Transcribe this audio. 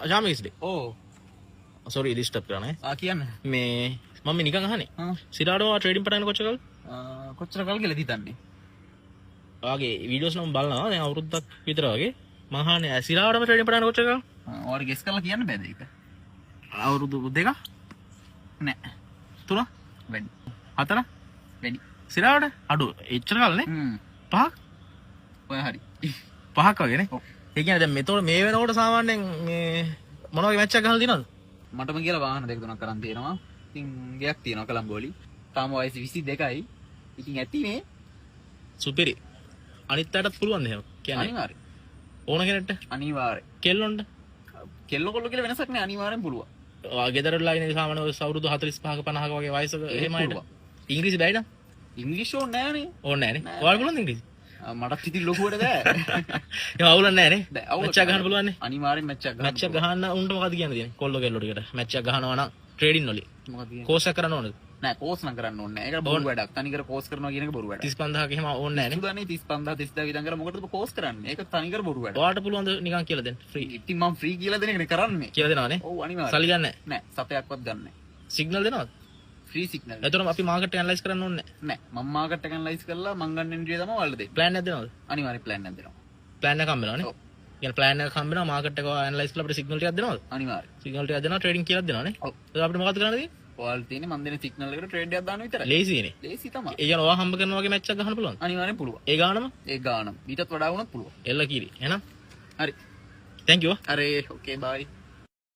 ජාමිස්ලි ඕ sorry disturb කරන්නේ කියන්න මේ මම මේ නිකන් අහන්නේ සිරාඩෝ ට්‍රේඩින් පටන් කොච්චර කොච්චර කල් කියලා හිතන්නේ ඔයාගේ වීඩියෝස් නම් බලනවා දැන් අවුරුද්දක් විතර වගේ මම අහන්නේ සිරාඩෝම ට්‍රේඩින් පටන් කොච්චර කල් ඔයාලා ගෙස් කරලා කියන්න බෑද ඒක අවුරුදු දෙක නෑ තුන වැඩි හතර වැඩි සිරාඩ අඩු එච්චර කල්නේ පහක් ඔය හරි පහක් වගේනේ ඒ කියන්නේ දැන් මෙතකොට මේ වෙනකොට සාමාන්‍යයෙන් මේ මොන වගේ මැච් එකක් ගහලා දිනවද මටම කියලා වාහන දෙක තුනක් කරන් තියෙනවා ඉතින් ගයක් තියෙනවා කොළඹෝලි තාම වයස 22යි ඉතින් ඇති මේ සුපිරි අනිත් අයටත් පුළුවන් එහෙම කියන්නේ අනිවාර්යෙන් ඕන කෙනෙක්ට අනිවාර්යෙන් කෙල්ලොන්ට කෙල්ල කොල්ල කියලා වෙනසක් නෑ අනිවාර්යෙන් පුළුවන් ගෙදරලා ඉන්නේ සාමාන්‍ය අවුරුදු 45ක 50ක වගේ වයසක එහෙම අයට ඉංග්‍රීසි බැයි නේද ඉංග්‍රීසි ඕනේ නෑනේ ඕනේ නෑනේ ඔයාලා පුළුවන් ඉංග්‍රීසි මටත් ඉතින් ලොකුවට බෑ ඒ අවුලක් නෑනේ මැච් එකක් ගහන්න පුළුවන් නේ අනිවාර්යෙන් මැච් එකක් මැච් එකක් ගහන්න උන්ට මොකද කියන්න තියෙන්නේ කොල්ලෝ කෙල්ලෝ ටිකට මැච් එකක් ගහනවා නම් ට්‍රේඩින් වලින් මොකද කියන්නේ කෝස් එක කරන්න ඕනද නෑ කෝස් නම් කරන්න ඕනේ නෑ ඒක බොරු වැඩක් තනිකර කෝස් කරනවා කියන එක බොරු වැඩක් 35000ක එහෙම ඕනේ නෑනේ සුදානේ 35000 30000 විතර කරලා මොකටද කෝස් කරන්නේ ඒක තනිකර බොරු වැඩක් ඔයාලට පුළුවන් ද නිකන් කියලා දෙන්න ෆ්‍රී ඉතින් මම ෆ්‍රී කියලා දෙන එකනේ කරන්නේ කියලා දෙනවනේ ඔව් අනිවාර්යෙන් සල්ලි ගන්න නෑ සතයක්වත් ගන්න නෑ සිග්නල් දෙනවද ෆ්‍රී සිග්නල් එතකොට අපි මාකට් එක ඇනලයිස් කරන්න ඕනේ නෑ මම මාකට් එක ඇනලයිස් කරලා මං ගන්න එන්ට්‍රිය තමයි ඔයාලට දෙන්නේ ප්ලෑන් එකක් දෙනවද අනිවාර්යෙන් ප්ලෑන් එකක් දෙනවා ප්ලෑන් එක හම්බ වෙනවනේ ඔව් يعني ප්ලෑන් එක හම්බ වෙනවා මාකට් එක ඇනලයිස් කරලා අපිට සිග්නල් ටිකක් දෙනවද අනිවාර්යෙන් සිග්නල් ටිකක් දෙනවා ට්‍රේඩින් කියලා දෙනවනේ ඔව් එතකොට අපිට මොකද කරන්න තියෙන්නේ ඔයාලට තියෙන්නේ මන් දෙන සිග්නල් එකට ට්‍රේඩ් එකක් දාන්න විතරයි ලේසිනේ ලේසි තමයි ඒ කියන්නේ ඔයා හම්බ කරන වගේ මැච් එකක් ගහන්න පුළුවන් අනිවාර්යෙන් පුළුවන් ඒ ගානම ඒ ගානම ඊටත් වඩා වුණත් පුළුවන් එල්ල කීරි එහෙනම් හරි thank you අරේ ඕකේ බයි